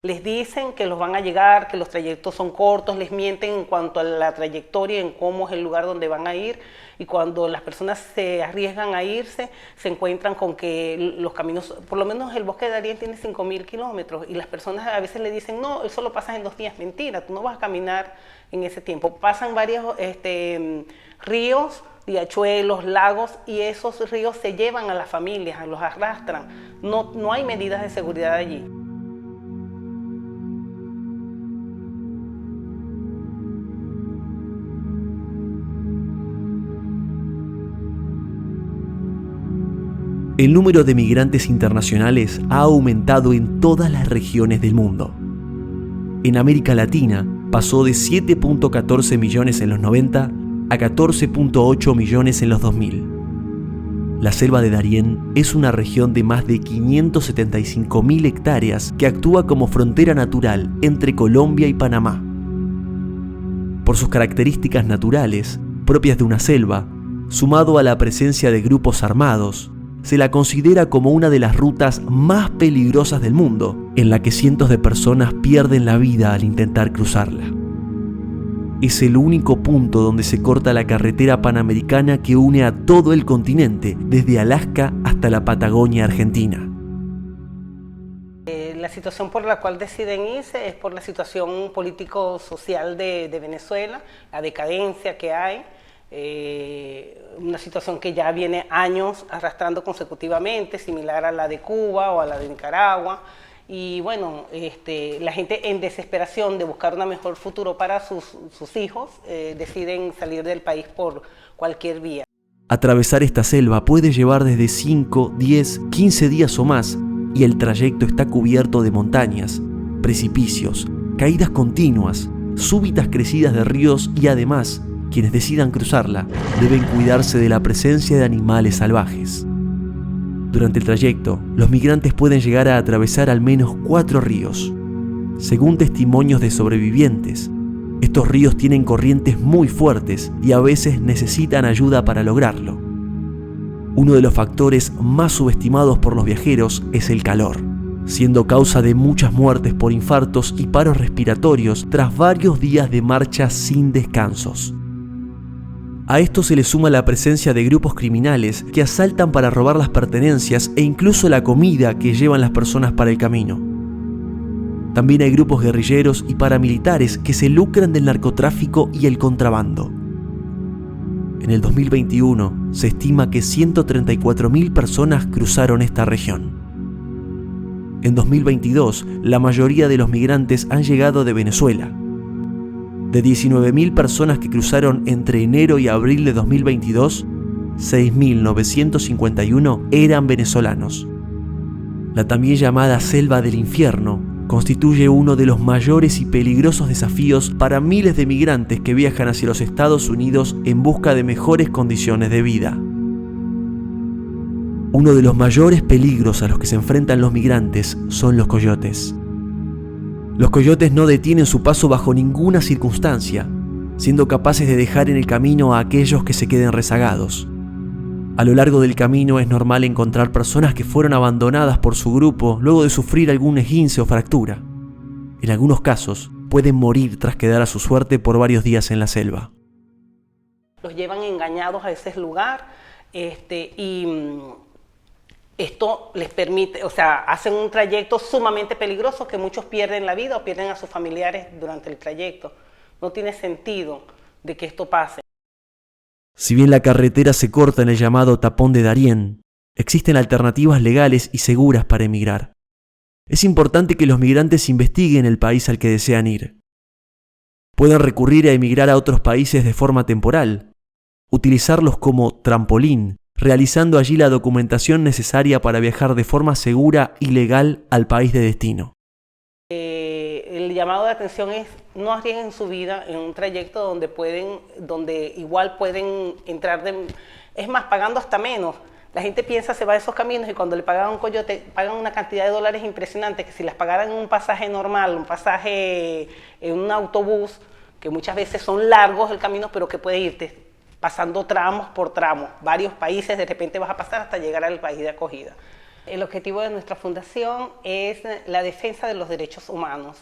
Les dicen que los van a llegar, que los trayectos son cortos, les mienten en cuanto a la trayectoria, en cómo es el lugar donde van a ir, y cuando las personas se arriesgan a irse, se encuentran con que los caminos, por lo menos el bosque de Darién tiene 5.000 kilómetros, y las personas a veces le dicen, no, eso lo pasas en 2 días. Mentira, tú no vas a caminar en ese tiempo. Pasan varios ríos, riachuelos, lagos, y esos ríos se llevan a las familias, los arrastran. No hay medidas de seguridad allí. El número de migrantes internacionales ha aumentado en todas las regiones del mundo. En América Latina pasó de 7.14 millones en los 90 a 14.8 millones en los 2000. La selva de Darién es una región de más de 575.000 hectáreas que actúa como frontera natural entre Colombia y Panamá. Por sus características naturales, propias de una selva, sumado a la presencia de grupos armados, se la considera como una de las rutas más peligrosas del mundo, en la que cientos de personas pierden la vida al intentar cruzarla. Es el único punto donde se corta la carretera panamericana que une a todo el continente, desde Alaska hasta la Patagonia Argentina. La situación por la cual deciden irse es por la situación político-social de Venezuela, la decadencia que hay. Una situación que ya viene años arrastrando consecutivamente, similar a la de Cuba o a la de Nicaragua, y bueno, la gente en desesperación de buscar un mejor futuro para sus hijos, deciden salir del país por cualquier vía. Atravesar esta selva puede llevar desde 5, 10, 15 días o más, y el trayecto está cubierto de montañas, precipicios, caídas continuas, súbitas crecidas de ríos, y además, quienes decidan cruzarla deben cuidarse de la presencia de animales salvajes. Durante el trayecto, los migrantes pueden llegar a atravesar al menos 4 ríos. Según testimonios de sobrevivientes, estos ríos tienen corrientes muy fuertes y a veces necesitan ayuda para lograrlo. Uno de los factores más subestimados por los viajeros es el calor, siendo causa de muchas muertes por infartos y paros respiratorios tras varios días de marcha sin descansos. A esto se le suma la presencia de grupos criminales que asaltan para robar las pertenencias e incluso la comida que llevan las personas para el camino. También hay grupos guerrilleros y paramilitares que se lucran del narcotráfico y el contrabando. En el 2021 se estima que 134.000 personas cruzaron esta región. En 2022, la mayoría de los migrantes han llegado de Venezuela. De 19.000 personas que cruzaron entre enero y abril de 2022, 6.951 eran venezolanos. La también llamada Selva del Infierno constituye uno de los mayores y peligrosos desafíos para miles de migrantes que viajan hacia los Estados Unidos en busca de mejores condiciones de vida. Uno de los mayores peligros a los que se enfrentan los migrantes son los coyotes. Los coyotes no detienen su paso bajo ninguna circunstancia, siendo capaces de dejar en el camino a aquellos que se queden rezagados. A lo largo del camino es normal encontrar personas que fueron abandonadas por su grupo luego de sufrir algún esguince o fractura. En algunos casos, pueden morir tras quedar a su suerte por varios días en la selva. Los llevan engañados a ese lugar, y esto les permite, hacen un trayecto sumamente peligroso que muchos pierden la vida o pierden a sus familiares durante el trayecto. No tiene sentido de que esto pase. Si bien la carretera se corta en el llamado Tapón de Darién, existen alternativas legales y seguras para emigrar. Es importante que los migrantes investiguen el país al que desean ir. Pueden recurrir a emigrar a otros países de forma temporal, utilizarlos como trampolín, realizando allí la documentación necesaria para viajar de forma segura y legal al país de destino. El llamado de atención es no arriesguen su vida en un trayecto donde igual pueden entrar, es más, pagando hasta menos. La gente piensa, se va a esos caminos y cuando le pagan a un coyote, pagan una cantidad de dólares impresionante que si las pagaran en un pasaje normal, un pasaje en un autobús, que muchas veces son largos el camino, pero que puede irte pasando tramos por tramos, varios países, de repente vas a pasar hasta llegar al país de acogida. El objetivo de nuestra fundación es la defensa de los derechos humanos,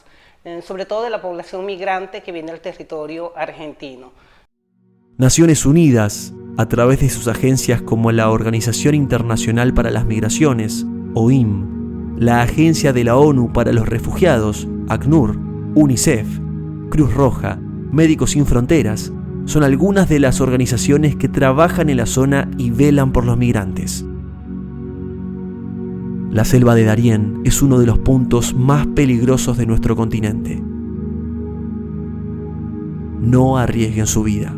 sobre todo de la población migrante que viene al territorio argentino. Naciones Unidas, a través de sus agencias como la Organización Internacional para las Migraciones, OIM, la Agencia de la ONU para los Refugiados, ACNUR, UNICEF, Cruz Roja, Médicos Sin Fronteras, son algunas de las organizaciones que trabajan en la zona y velan por los migrantes. La selva de Darién es uno de los puntos más peligrosos de nuestro continente. No arriesguen su vida.